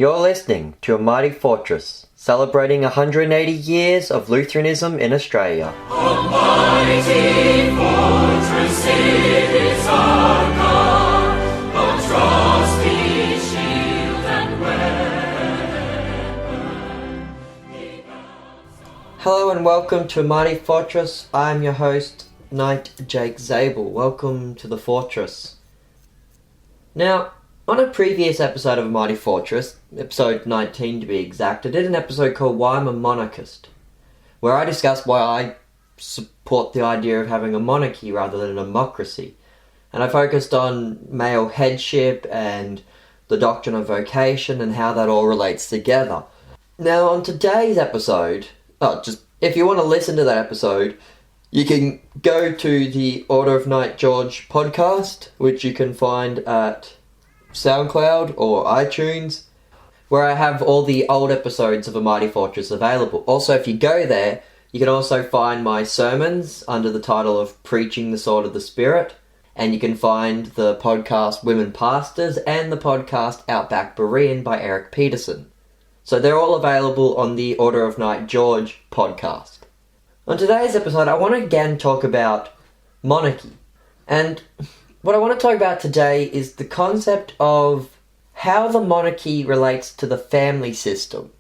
You're listening to A Mighty Fortress, celebrating 180 years of Lutheranism in Australia. A mighty fortress it is our God, a trusty shield and weapon. Hello and welcome to A Mighty Fortress. I'm your host, Knight Jake Zabel. Welcome to the Fortress. Now, on a previous episode of A Mighty Fortress, episode 19 to be exact, I did an episode called Why I'm a Monarchist, where I discussed why I support the idea of having a monarchy rather than a democracy. And I focused on male headship and the doctrine of vocation and how that all relates together. Now, on today's episode, if you want to listen to that episode, you can go to the Order of Knight George podcast, which you can find at SoundCloud or iTunes, where I have all the old episodes of A Mighty Fortress available. Also, if you go there, you can also find my sermons under the title of Preaching the Sword of the Spirit, and you can find the podcast Women Pastors and the podcast Outback Berean by Eric Peterson. So they're all available on the Order of Knight George podcast. On today's episode, I want to again talk about monarchy. And what I want to talk about today is the concept of how the monarchy relates to the family system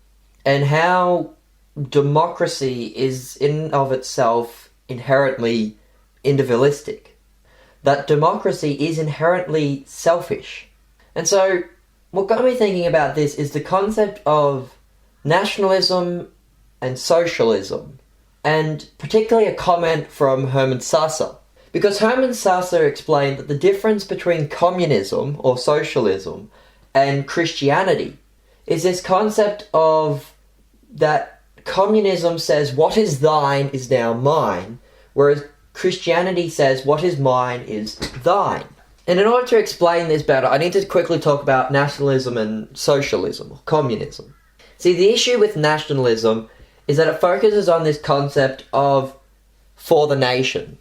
and how democracy is in of itself inherently individualistic. That democracy is inherently selfish. And so what got me thinking about this is the concept of nationalism and socialism, and particularly a comment from Hermann Sasse. Because Hermann Sasse explained that the difference between communism or socialism and Christianity is this concept of that communism says what is thine is now mine, whereas Christianity says what is mine is thine. And in order to explain this better, I need to quickly talk about nationalism and socialism, or communism. See, the issue with nationalism is that it focuses on this concept of for the nation.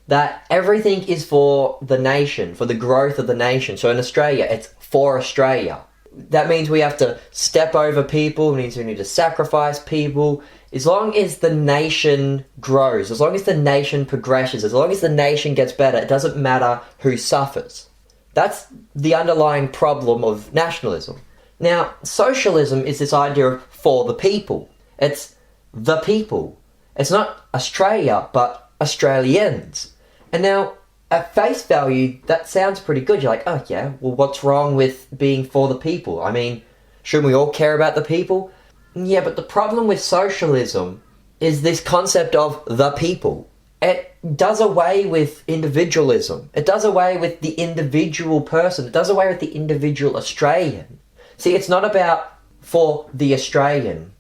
That everything is for the nation, for the growth of the nation. So in Australia, it's for Australia. That means we have to step over people, it means we need to sacrifice people. As long as the nation grows, as long as the nation progresses, as long as the nation gets better, it doesn't matter who suffers. That's the underlying problem of nationalism. Now, socialism is this idea of for the people. It's the people. It's not Australia, but Australians. And now, at face value, that sounds pretty good. You're like, oh yeah, well what's wrong with being for the people? I mean, shouldn't we all care about the people? Yeah, but the problem with socialism is this concept of the people. It does away with individualism. It does away with the individual person. It does away with the individual Australian. See, it's not about for the Australian.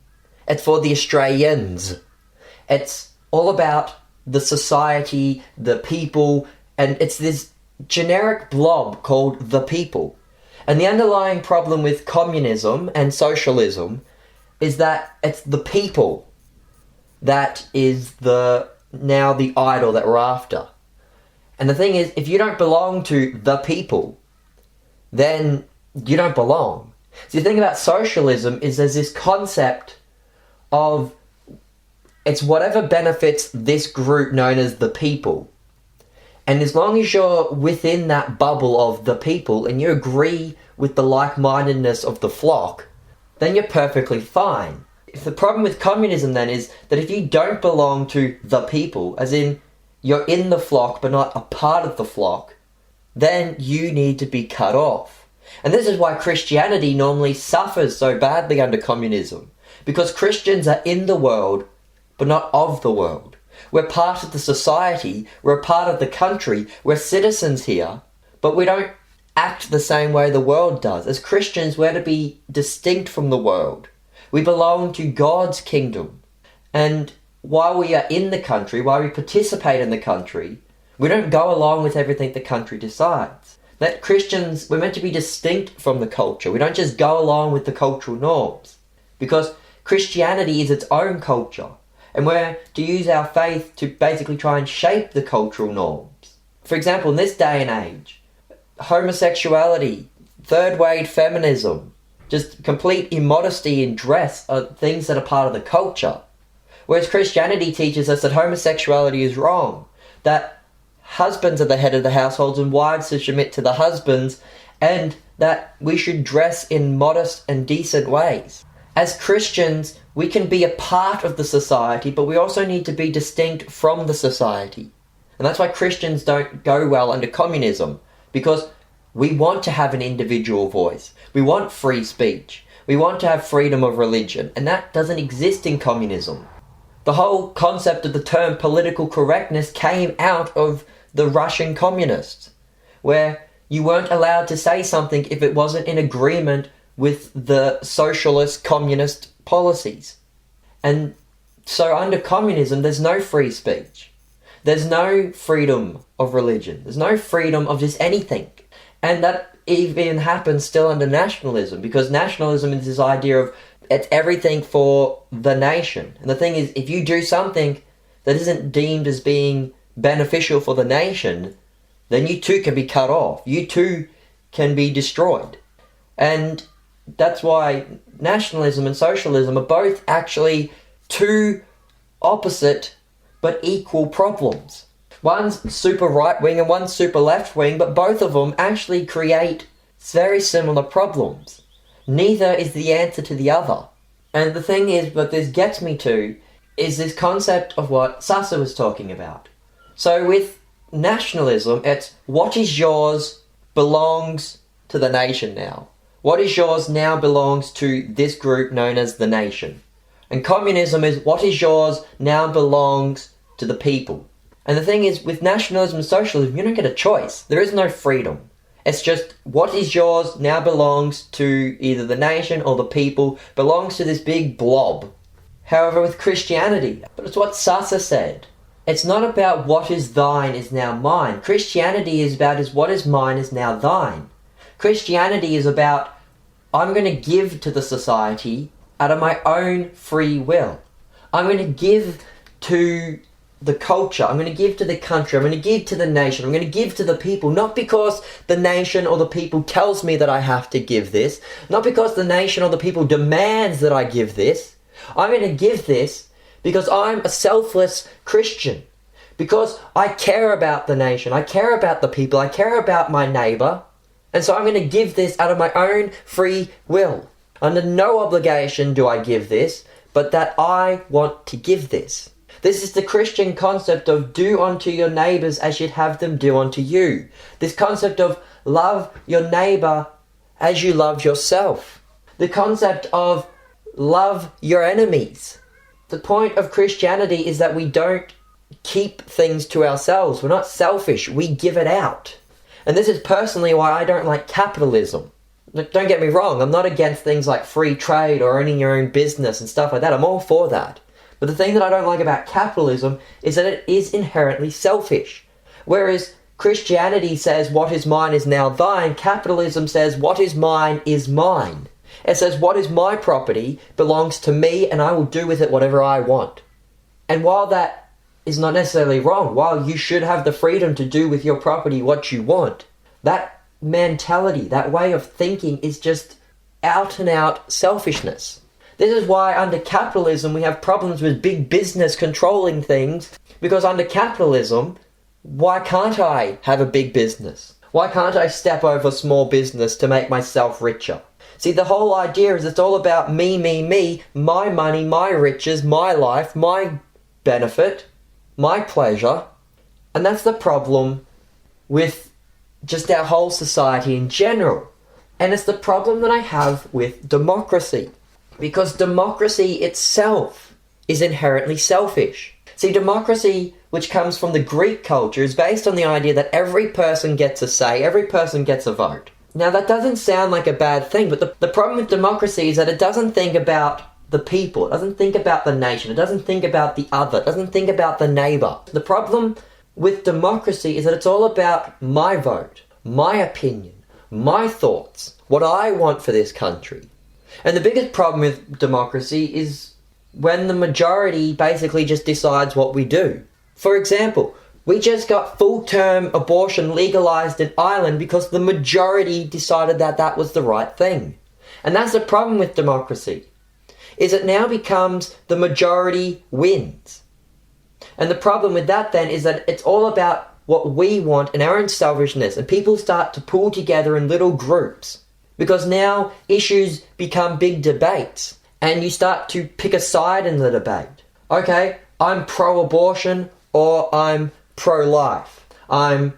It's for the Australians. It's all about the society, the people, and it's this generic blob called the people. And the underlying problem with communism and socialism is that it's the people that is now the idol that we're after. And the thing is, if you don't belong to the people, then you don't belong. So the thing about socialism is there's this concept of it's whatever benefits this group known as the people. And as long as you're within that bubble of the people and you agree with the like-mindedness of the flock, then you're perfectly fine. The problem with communism then is that if you don't belong to the people, as in you're in the flock but not a part of the flock, then you need to be cut off. And this is why Christianity normally suffers so badly under communism. Because Christians are in the world but not of the world. We're part of the society, we're a part of the country, we're citizens here, but we don't act the same way the world does. As Christians, we're to be distinct from the world. We belong to God's kingdom. And while we are in the country, while we participate in the country, we don't go along with everything the country decides. That Christians, we're meant to be distinct from the culture. We don't just go along with the cultural norms. Because Christianity is its own culture. And we're to use our faith to basically try and shape the cultural norms. For example, in this day and age, homosexuality, third-wave feminism, just complete immodesty in dress are things that are part of the culture. Whereas Christianity teaches us that homosexuality is wrong, that husbands are the head of the households and wives should submit to the husbands, and that we should dress in modest and decent ways. As Christians, we can be a part of the society, but we also need to be distinct from the society. And that's why Christians don't go well under communism, because we want to have an individual voice. We want free speech. We want to have freedom of religion, and that doesn't exist in communism. The whole concept of the term political correctness came out of the Russian communists, where you weren't allowed to say something if it wasn't in agreement with the socialist communist policies. And so under communism, there's no free speech. There's no freedom of religion. There's no freedom of just anything. And that even happens still under nationalism, because nationalism is this idea of it's everything for the nation. And the thing is, if you do something that isn't deemed as being beneficial for the nation, then you too can be cut off. You too can be destroyed. And that's why nationalism and socialism are both actually two opposite but equal problems. One's super right-wing and one's super left-wing, but both of them actually create very similar problems. Neither is the answer to the other. And the thing is, what this gets me to, is this concept of what Sasa was talking about. So with nationalism, it's what is yours belongs to the nation now. What is yours now belongs to this group known as the nation. And communism is what is yours now belongs to the people. And the thing is, with nationalism and socialism, you don't get a choice. There is no freedom. It's just what is yours now belongs to either the nation or the people, belongs to this big blob. However, with Christianity, but it's what Sasa said. It's not about what is thine is now mine. Christianity is about what is mine is now thine. Christianity is about I'm going to give to the society out of my own free will. I'm going to give to the culture. I'm going to give to the country. I'm going to give to the nation. I'm going to give to the people, not because the nation or the people tells me that I have to give this, not because the nation or the people demands that I give this. I'm going to give this because I'm a selfless Christian, because I care about the nation, I care about the people, I care about my neighbour, and so I'm going to give this out of my own free will. Under no obligation do I give this, but that I want to give this. This is the Christian concept of do unto your neighbours as you'd have them do unto you. This concept of love your neighbour as you love yourself. The concept of love your enemies. The point of Christianity is that we don't keep things to ourselves. We're not selfish. We give it out. And this is personally why I don't like capitalism. Don't get me wrong. I'm not against things like free trade or owning your own business and stuff like that. I'm all for that. But the thing that I don't like about capitalism is that it is inherently selfish. Whereas Christianity says what is mine is now thine, capitalism says what is mine is mine. It says what is my property belongs to me and I will do with it whatever I want. And while that is not necessarily wrong, while you should have the freedom to do with your property what you want, that mentality, that way of thinking is just out and out selfishness. This is why under capitalism we have problems with big business controlling things, because under capitalism, why can't I have a big business? Why can't I step over small business to make myself richer? See, the whole idea is it's all about me, my money, my riches, my life, my benefit, my pleasure. And that's the problem with just our whole society in general. And it's the problem that I have with democracy. Because democracy itself is inherently selfish. See, democracy, which comes from the Greek culture, is based on the idea that every person gets a say, every person gets a vote. Now, that doesn't sound like a bad thing, but the problem with democracy is that it doesn't think about the people, it doesn't think about the nation, it doesn't think about the other, it doesn't think about the neighbour. The problem with democracy is that it's all about my vote, my opinion, my thoughts, what I want for this country. And the biggest problem with democracy is when the majority basically just decides what we do. For example, we just got full-term abortion legalised in Ireland because the majority decided that that was the right thing. And that's the problem with democracy, is it now becomes the majority wins. And the problem with that then is that it's all about what we want and our own selfishness, and people start to pull together in little groups because now issues become big debates and you start to pick a side in the debate. Okay, I'm pro-abortion or I'm pro-life. I'm,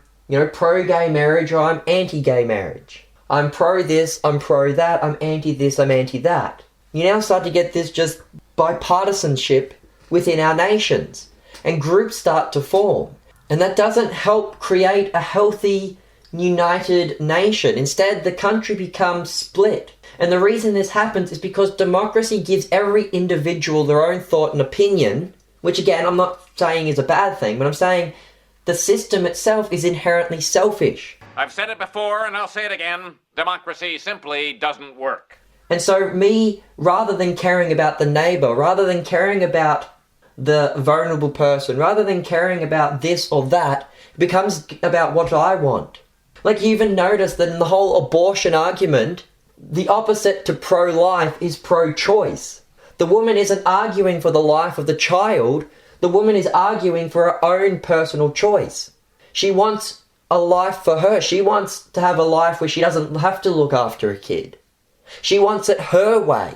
pro-gay marriage or I'm anti-gay marriage. I'm pro this, I'm pro that, I'm anti this, I'm anti that. You now start to get this just bipartisanship within our nations, and groups start to form. And that doesn't help create a healthy, united nation. Instead, the country becomes split. And the reason this happens is because democracy gives every individual their own thought and opinion, which again, I'm not saying is a bad thing, but I'm saying the system itself is inherently selfish. I've said it before and I'll say it again. Democracy simply doesn't work. And so me, rather than caring about the neighbour, rather than caring about the vulnerable person, rather than caring about this or that, it becomes about what I want. Like, you even notice that in the whole abortion argument, the opposite to pro-life is pro-choice. The woman isn't arguing for the life of the child, the woman is arguing for her own personal choice. She wants a life for her. She wants to have a life where she doesn't have to look after a kid. She wants it her way.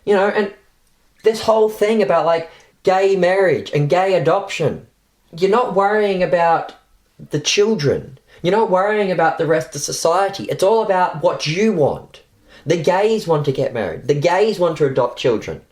And this whole thing about gay marriage and gay adoption, you're not worrying about the children. You're not worrying about the rest of society. It's all about what you want. The gays want to get married. The gays want to adopt children.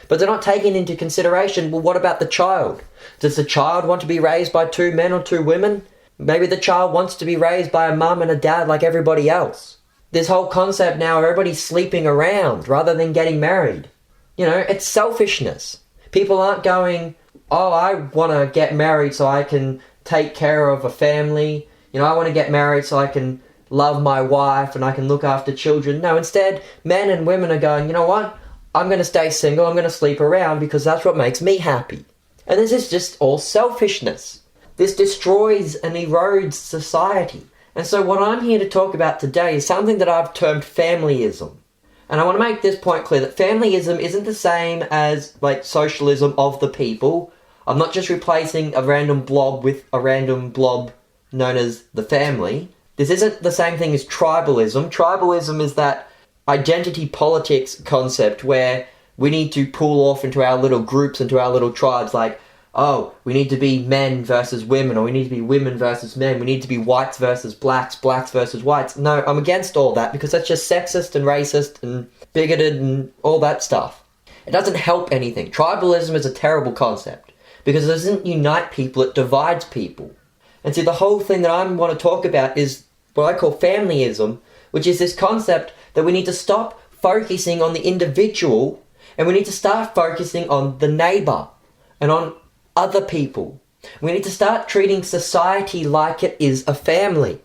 But they're not taking into consideration, well, what about the child? Does the child want to be raised by 2 men or 2 women? Maybe the child wants to be raised by a mum and a dad like everybody else. This whole concept now, everybody's sleeping around rather than getting married. It's selfishness. People aren't going, oh, I want to get married so I can take care of a family. I want to get married so I can love my wife and I can look after children. No, instead, men and women are going, you know what? I'm going to stay single, I'm going to sleep around because that's what makes me happy. And this is just all selfishness. This destroys and erodes society. And so what I'm here to talk about today is something that I've termed familyism. And I want to make this point clear, that familyism isn't the same as socialism of the people. I'm not just replacing a random blob with a random blob known as the family. This isn't the same thing as tribalism. Tribalism is that identity politics concept where we need to pull off into our little groups, into our little tribes, we need to be men versus women, or we need to be women versus men, we need to be whites versus blacks, blacks versus whites. No, I'm against all that because that's just sexist and racist and bigoted and all that stuff. It doesn't help anything. Tribalism is a terrible concept because it doesn't unite people, it divides people. And see, the whole thing that I want to talk about is what I call familyism, which is this concept that we need to stop focusing on the individual and we need to start focusing on the neighbour and on other people. We need to start treating society like it is a family.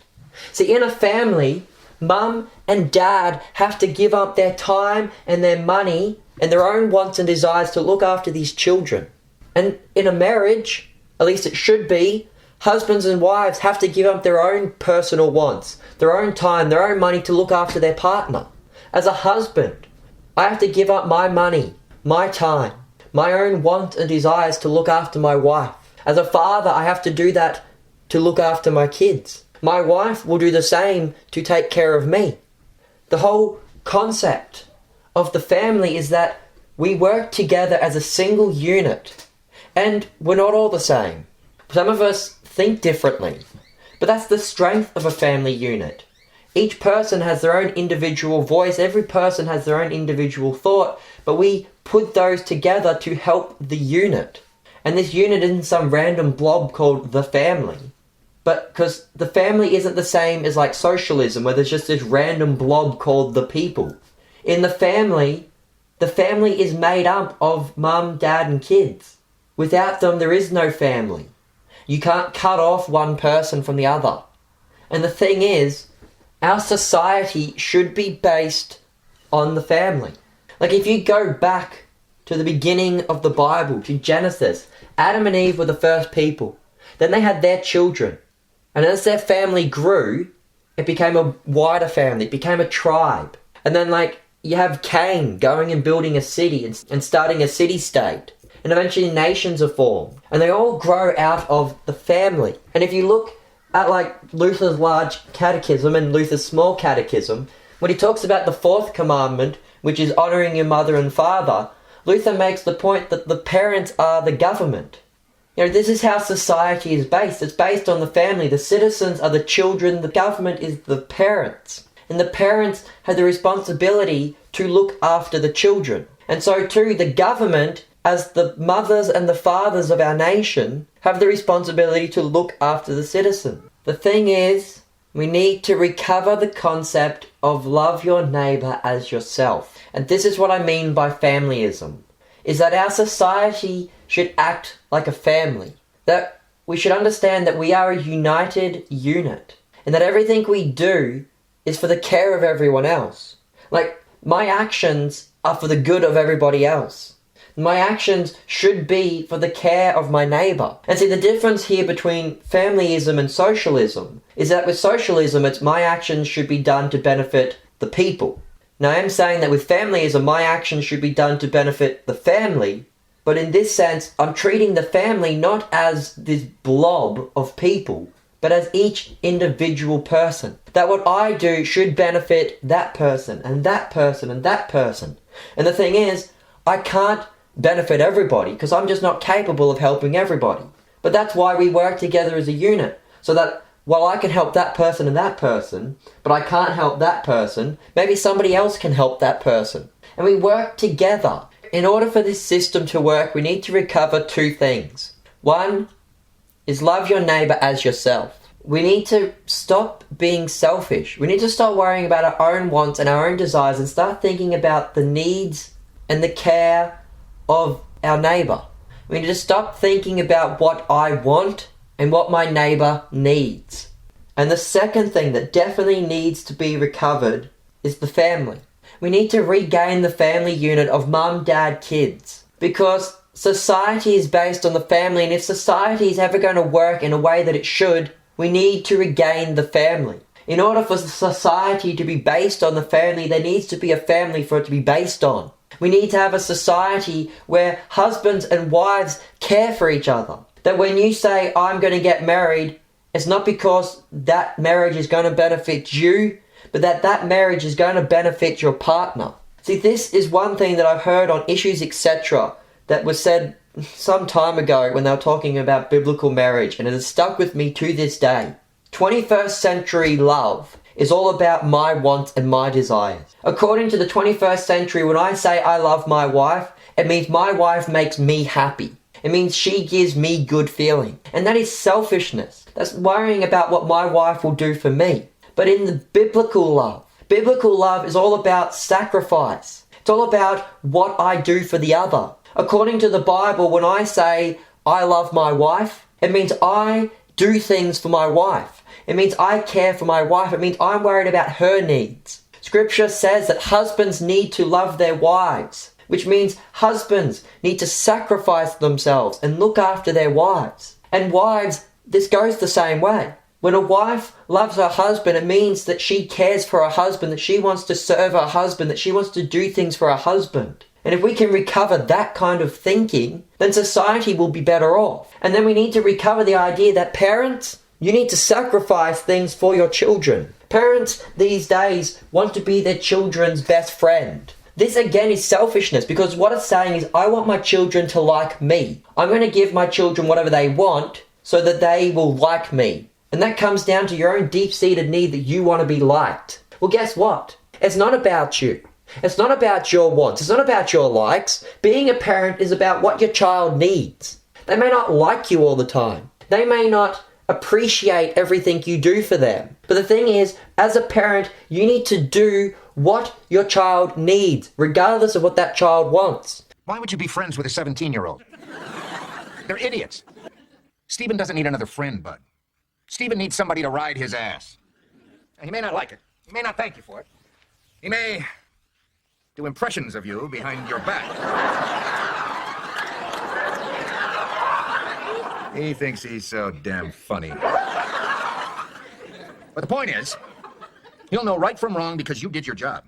See, in a family, mum and dad have to give up their time and their money and their own wants and desires to look after these children. And in a marriage, at least it should be, husbands and wives have to give up their own personal wants, their own time, their own money to look after their partner. As a husband, I have to give up my money, my time, my own wants and desires to look after my wife. As a father, I have to do that to look after my kids. My wife will do the same to take care of me. The whole concept of the family is that we work together as a single unit. And we're not all the same. Some of us think differently. But that's the strength of a family unit. Each person has their own individual voice. Every person has their own individual thought. But we put those together to help the unit. And this unit isn't some random blob called the family. But because the family isn't the same as socialism, where there's just this random blob called the people. In the family is made up of mum, dad and kids. Without them, there is no family. You can't cut off one person from the other. And the thing is, our society should be based on the family. If you go back to the beginning of the Bible, to Genesis, Adam and Eve were the first people. Then they had their children. And as their family grew, it became a wider family. It became a tribe. And then you have Cain going and building a city and starting a city-state. And eventually nations are formed. And they all grow out of the family. And if you look at like Luther's large catechism and Luther's small catechism, when he talks about the fourth commandment, which is honouring your mother and father, Luther makes the point that the parents are the government. You know, this is how society is based. It's based on the family. The citizens are the children. The government is the parents. And the parents have the responsibility to look after the children. And so too, the government, as the mothers and the fathers of our nation, have the responsibility to look after the citizen. The thing is, we need to recover the concept of love your neighbour as yourself. And this is what I mean by familyism, is that our society should act like a family. That we should understand that we are a united unit. And that everything we do is for the care of everyone else. Like, my actions are for the good of everybody else. My actions should be for the care of my neighbour. And see, the difference here between familyism and socialism is that with socialism, it's my actions should be done to benefit the people. Now, I am saying that with familyism, my actions should be done to benefit the family. But in this sense, I'm treating the family not as this blob of people, but as each individual person. That what I do should benefit that person, and that person, and that person. And the thing is, I can't benefit everybody, because I'm just not capable of helping everybody. But that's why we work together as a unit, so that while I can help that person and that person, but I can't help that person, maybe somebody else can help that person. And we work together. In order for this system to work, we need to recover two things. One is love your neighbour as yourself. We need to stop being selfish. We need to stop worrying about our own wants and our own desires and start thinking about the needs and the care of our neighbour. We need to stop thinking about what I want and what my neighbour needs. And the second thing that definitely needs to be recovered is the family. We need to regain the family unit of mum, dad, kids. Because society is based on the family, and if society is ever going to work in a way that it should, we need to regain the family. In order for society to be based on the family, there needs to be a family for it to be based on. We need to have a society where husbands and wives care for each other. That when you say, I'm going to get married, it's not because that marriage is going to benefit you, but that marriage is going to benefit your partner. See, this is one thing that I've heard on Issues Etc. that was said some time ago when they were talking about biblical marriage, and it has stuck with me to this day. 21st century love is all about my wants and my desires. According to the 21st century, when I say I love my wife, it means my wife makes me happy. It means she gives me good feeling. And that is selfishness. That's worrying about what my wife will do for me. But in the biblical love is all about sacrifice. It's all about what I do for the other. According to the Bible, when I say I love my wife, it means I do things for my wife. It means I care for my wife. It means I'm worried about her needs. Scripture says that husbands need to love their wives, which means husbands need to sacrifice themselves and look after their wives. And wives, this goes the same way. When a wife loves her husband, it means that she cares for her husband, that she wants to serve her husband, that she wants to do things for her husband. And if we can recover that kind of thinking, then society will be better off. And then we need to recover the idea that parents, you need to sacrifice things for your children. Parents these days want to be their children's best friend. This again is selfishness, because what it's saying is I want my children to like me. I'm going to give my children whatever they want so that they will like me. And that comes down to your own deep-seated need that you want to be liked. Well, guess what? It's not about you. It's not about your wants. It's not about your likes. Being a parent is about what your child needs. They may not like you all the time. They may not appreciate everything you do for them. But the thing is, as a parent, you need to do what your child needs, regardless of what that child wants. Why would you be friends with a 17-year-old? They're idiots. Stephen doesn't need another friend, Bud. Stephen needs somebody to ride his ass. And he may not like it. He may not thank you for it. He may do impressions of you behind your back. He thinks he's so damn funny. But the point is, he'll know right from wrong because you did your job.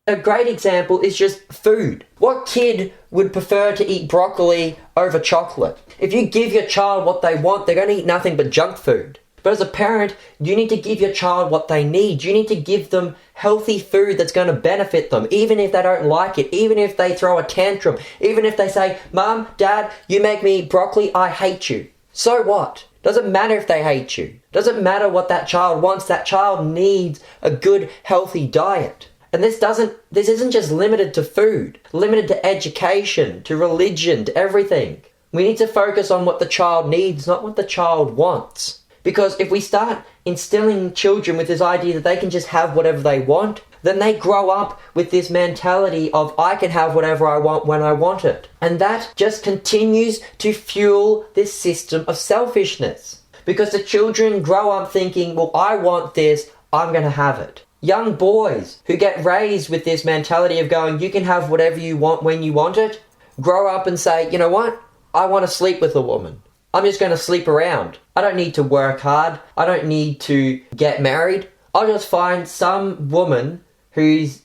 A great example is just food. What kid would prefer to eat broccoli over chocolate? If you give your child what they want, they're going to eat nothing but junk food. But as a parent, you need to give your child what they need. You need to give them healthy food that's going to benefit them, even if they don't like it, even if they throw a tantrum, even if they say, Mom, Dad, you make me eat broccoli, I hate you. So what? Doesn't matter if they hate you. Doesn't matter what that child wants. That child needs a good, healthy diet. And this isn't just limited to food, limited to education, to religion, to everything. We need to focus on what the child needs, not what the child wants. Because if we start instilling children with this idea that they can just have whatever they want, then they grow up with this mentality of I can have whatever I want when I want it. And that just continues to fuel this system of selfishness. Because the children grow up thinking, well, I want this, I'm going to have it. Young boys who get raised with this mentality of going, you can have whatever you want when you want it, grow up and say, you know what? I want to sleep with a woman. I'm just going to sleep around. I don't need to work hard. I don't need to get married. I'll just find some woman who's,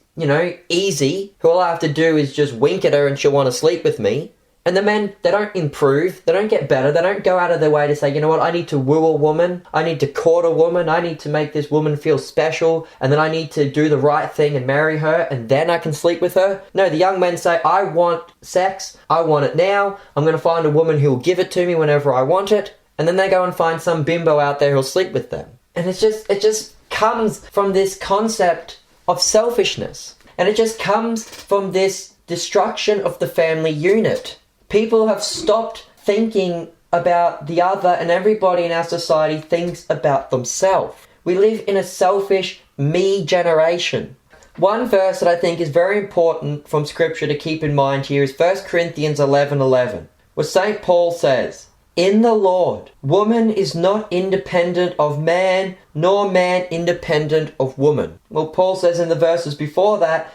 easy, who all I have to do is just wink at her and she'll want to sleep with me. And the men, they don't improve, they don't get better, they don't go out of their way to say, you know what, I need to woo a woman, I need to court a woman, I need to make this woman feel special, and then I need to do the right thing and marry her, and then I can sleep with her. No, the young men say, I want sex, I want it now, I'm going to find a woman who will give it to me whenever I want it, and then they go and find some bimbo out there who'll sleep with them. And it just comes from this concept of selfishness, and it just comes from this destruction of the family unit. People have stopped thinking about the other, and everybody in our society thinks about themselves. We live in a selfish me generation. One verse that I think is very important from scripture to keep in mind here is 1 Corinthians 11:11, where St. Paul says, in the Lord, woman is not independent of man, nor man independent of woman. Well, Paul says in the verses before that,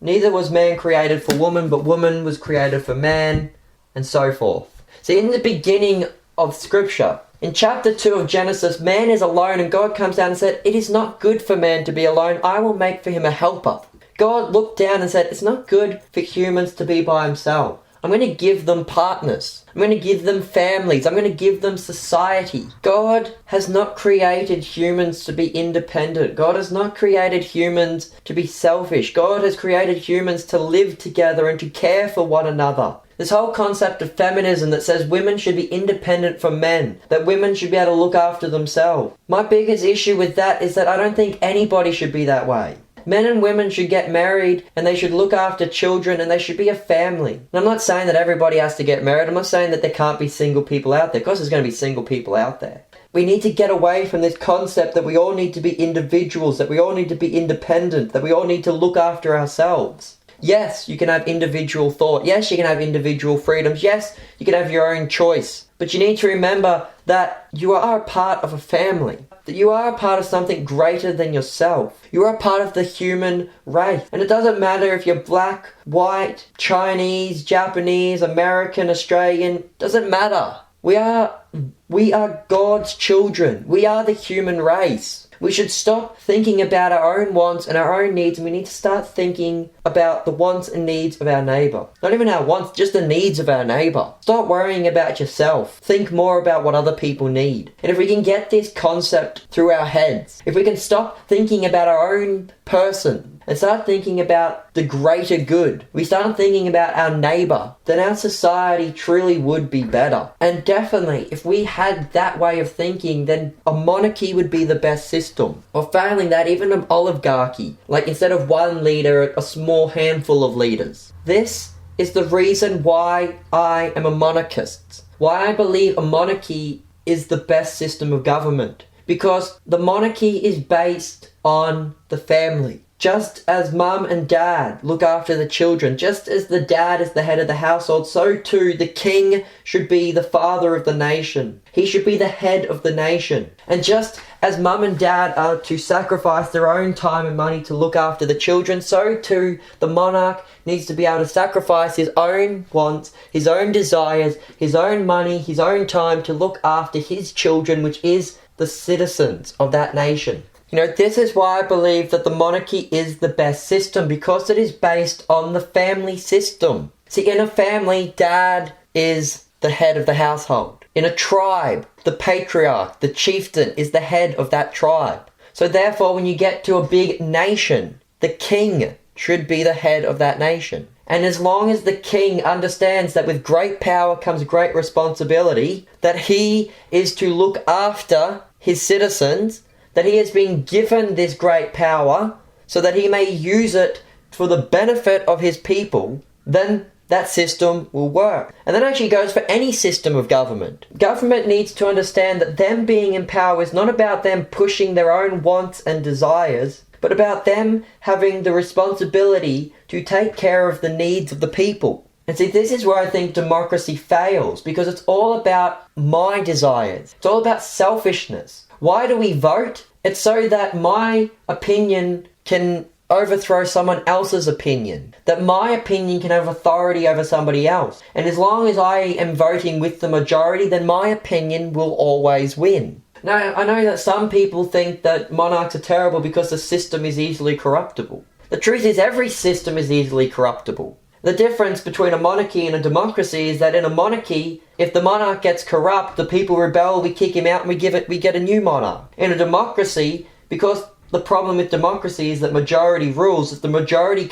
neither was man created for woman, but woman was created for man, and so forth. See, in the beginning of Scripture, in chapter 2 of Genesis, man is alone, and God comes down and said, it is not good for man to be alone. I will make for him a helper. God looked down and said, it's not good for humans to be by himself. I'm going to give them partners. I'm going to give them families. I'm going to give them society. God has not created humans to be independent. God has not created humans to be selfish. God has created humans to live together and to care for one another. This whole concept of feminism that says women should be independent from men, that women should be able to look after themselves. My biggest issue with that is that I don't think anybody should be that way. Men and women should get married and they should look after children and they should be a family. And I'm not saying that everybody has to get married. I'm not saying that there can't be single people out there. Of course there's going to be single people out there. We need to get away from this concept that we all need to be individuals, that we all need to be independent, that we all need to look after ourselves. Yes, you can have individual thought. Yes, you can have individual freedoms. Yes, you can have your own choice. But you need to remember that you are a part of a family. That you are a part of something greater than yourself. You are a part of the human race. And it doesn't matter if you're black, white, Chinese, Japanese, American, Australian. Doesn't matter. We are God's children. We are the human race. We should stop thinking about our own wants and our own needs, and we need to start thinking about the wants and needs of our neighbour. Not even our wants, just the needs of our neighbour. Stop worrying about yourself. Think more about what other people need. And if we can get this concept through our heads, if we can stop thinking about our own person and start thinking about the greater good, we start thinking about our neighbour, then our society truly would be better. And definitely, if we had that way of thinking, then a monarchy would be the best system. Or failing that, even an oligarchy. Like instead of one leader, a small handful of leaders. This is the reason why I am a monarchist. Why I believe a monarchy is the best system of government. Because the monarchy is based on the family. Just as mum and dad look after the children, just as the dad is the head of the household, so too the king should be the father of the nation. He should be the head of the nation. And just as mum and dad are to sacrifice their own time and money to look after the children, so too the monarch needs to be able to sacrifice his own wants, his own desires, his own money, his own time to look after his children, which is the citizens of that nation. This is why I believe that the monarchy is the best system, because it is based on the family system. See, in a family, dad is the head of the household. In a tribe, the patriarch, the chieftain, is the head of that tribe. So therefore, when you get to a big nation, the king should be the head of that nation. And as long as the king understands that with great power comes great responsibility, that he is to look after his citizens, that he has been given this great power so that he may use it for the benefit of his people, then that system will work. And that actually goes for any system of government. Government needs to understand that them being in power is not about them pushing their own wants and desires, but about them having the responsibility to take care of the needs of the people. And see, this is where I think democracy fails, because it's all about my desires. It's all about selfishness. Why do we vote? It's so that my opinion can overthrow someone else's opinion. That my opinion can have authority over somebody else. And as long as I am voting with the majority, then my opinion will always win. Now, I know that some people think that monarchs are terrible because the system is easily corruptible. The truth is, every system is easily corruptible. The difference between a monarchy and a democracy is that in a monarchy, if the monarch gets corrupt, the people rebel, we kick him out, and we get a new monarch. In a democracy, because the problem with democracy is that majority rules, if the majority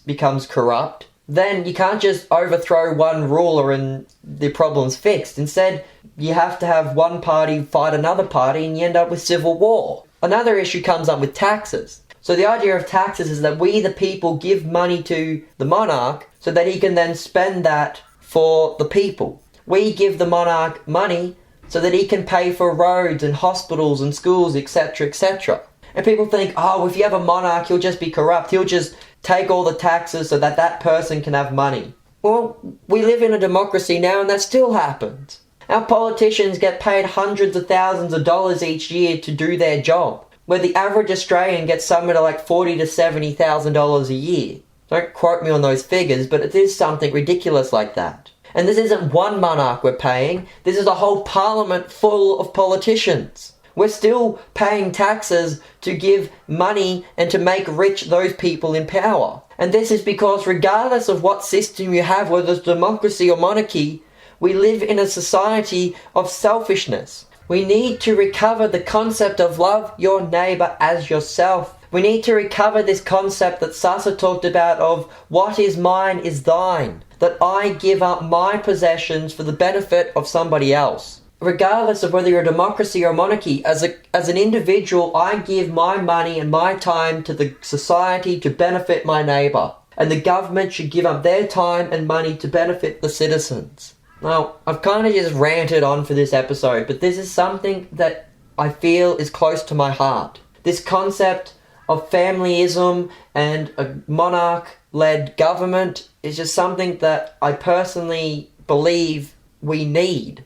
becomes corrupt, then you can't just overthrow one ruler and the problem's fixed. Instead, you have to have one party fight another party and you end up with civil war. Another issue comes up with taxes. So the idea of taxes is that we, the people, give money to the monarch so that he can then spend that for the people. We give the monarch money so that he can pay for roads and hospitals and schools, etc., etc. And people think, oh, if you have a monarch, he'll just be corrupt. He'll just take all the taxes so that that person can have money. Well, we live in a democracy now and that still happens. Our politicians get paid hundreds of thousands of dollars each year to do their job, where the average Australian gets somewhere to like $40,000 to $70,000 a year. Don't quote me on those figures, but it is something ridiculous like that. And this isn't one monarch we're paying, this is a whole parliament full of politicians. We're still paying taxes to give money and to make rich those people in power. And this is because regardless of what system you have, whether it's democracy or monarchy, we live in a society of selfishness. We need to recover the concept of love your neighbour as yourself. We need to recover this concept that Sasa talked about of what is mine is thine. That I give up my possessions for the benefit of somebody else. Regardless of whether you're a democracy or a monarchy, as an individual, I give my money and my time to the society to benefit my neighbour. And the government should give up their time and money to benefit the citizens. Now, I've kind of just ranted on for this episode, but this is something that I feel is close to my heart. This concept of familyism and a monarch-led government is just something that I personally believe we need.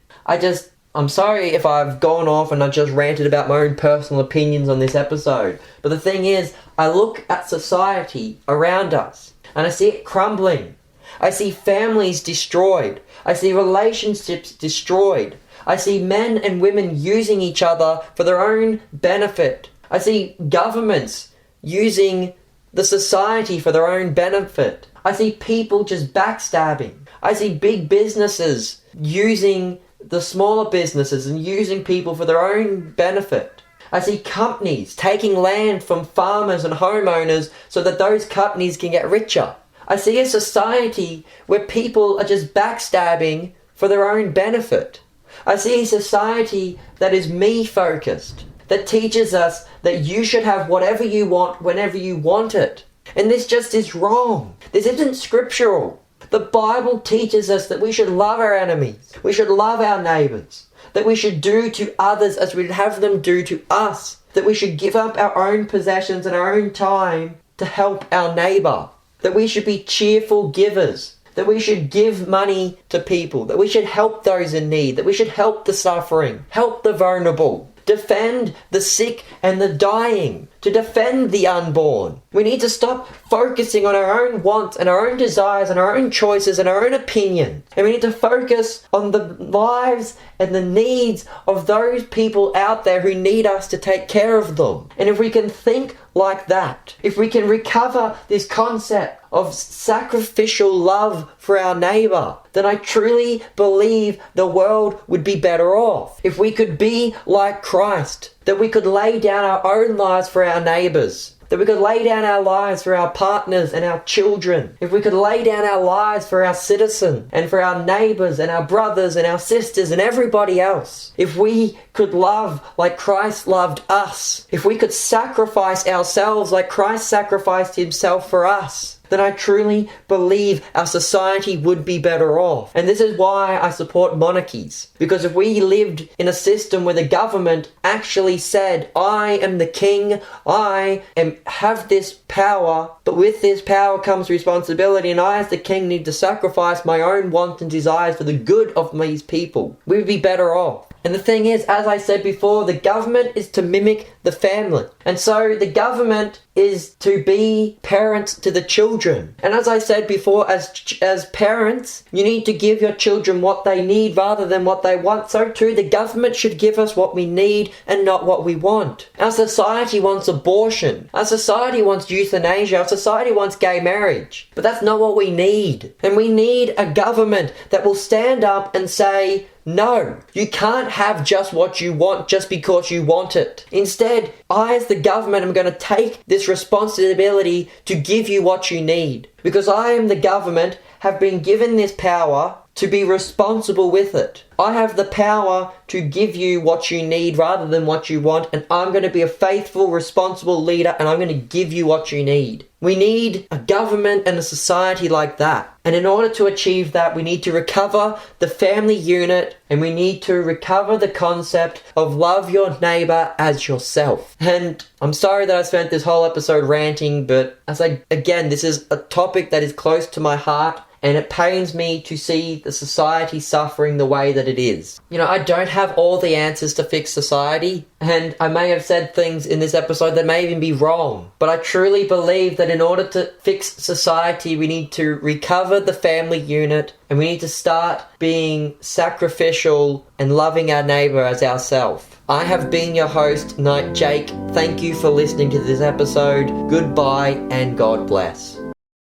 I'm sorry if I've gone off and I've just ranted about my own personal opinions on this episode. But the thing is, I look at society around us and I see it crumbling. I see families destroyed. I see relationships destroyed. I see men and women using each other for their own benefit. I see governments using the society for their own benefit. I see people just backstabbing. I see big businesses using the smaller businesses and using people for their own benefit. I see companies taking land from farmers and homeowners so that those companies can get richer. I see a society where people are just backstabbing for their own benefit. I see a society that is me-focused, that teaches us that you should have whatever you want whenever you want it. And this just is wrong. This isn't scriptural. The Bible teaches us that we should love our enemies, we should love our neighbours, that we should do to others as we'd have them do to us, that we should give up our own possessions and our own time to help our neighbour, that we should be cheerful givers, that we should give money to people, that we should help those in need, that we should help the suffering, help the vulnerable, defend the sick and the dying, to defend the unborn. We need to stop focusing on our own wants and our own desires and our own choices and our own opinion. And we need to focus on the lives and the needs of those people out there who need us to take care of them. And if we can think like that, if we can recover this concept of sacrificial love for our neighbour, then I truly believe the world would be better off. If we could be like Christ, that we could lay down our own lives for our neighbours, that we could lay down our lives for our partners and our children, if we could lay down our lives for our citizen and for our neighbours and our brothers and our sisters and everybody else, if we could love like Christ loved us, if we could sacrifice ourselves like Christ sacrificed himself for us, then I truly believe our society would be better off. And this is why I support monarchies. Because if we lived in a system where the government actually said, I am the king, have this power, but with this power comes responsibility, and I as the king need to sacrifice my own wants and desires for the good of these people, we would be better off. And the thing is, as I said before, the government is to mimic the family. And so the government is to be parents to the children. And as I said before, as parents, you need to give your children what they need rather than what they want. So too, the government should give us what we need and not what we want. Our society wants abortion. Our society wants euthanasia. Our society wants gay marriage. But that's not what we need. And we need a government that will stand up and say, no, you can't have just what you want just because you want it. Instead, I as the government am going to take this responsibility to give you what you need. Because I am the government, have been given this power to be responsible with it. I have the power to give you what you need rather than what you want, and I'm going to be a faithful, responsible leader, and I'm going to give you what you need. We need a government and a society like that. And in order to achieve that, we need to recover the family unit, and we need to recover the concept of love your neighbour as yourself. And I'm sorry that I spent this whole episode ranting, but again, this is a topic that is close to my heart. And it pains me to see the society suffering the way that it is. You know, I don't have all the answers to fix society, and I may have said things in this episode that may even be wrong. But I truly believe that in order to fix society, we need to recover the family unit, and we need to start being sacrificial and loving our neighbour as ourselves. I have been your host, Knight Jake. Thank you for listening to this episode. Goodbye and God bless.